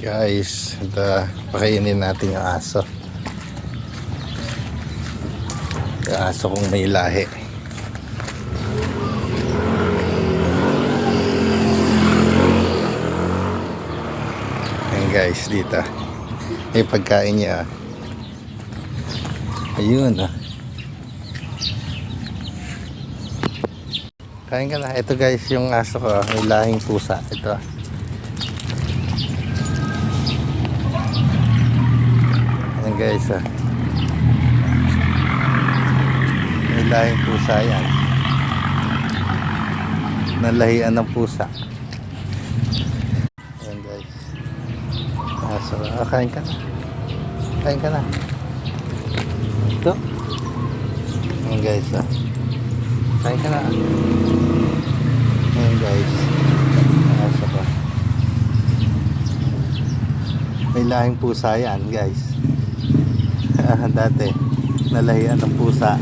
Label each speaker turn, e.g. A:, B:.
A: Guys, pakainin natin yung aso. Yung aso kong may lahi. Ayan guys, dito. May pagkain niya. Ayun ah. Kain ka na. Ito guys, yung aso ko. May lahing pusa. Ito. Ayan guys ah. May lahing pusa yan. Nalahian ng pusa. Ayan guys. Aso. Kain ka na. Kain ka na. Ito. Ayan guys ah. Kain ka na. Ayan guys. Aso ko. May lahing pusa yan guys. Dati nalahian ng pusa.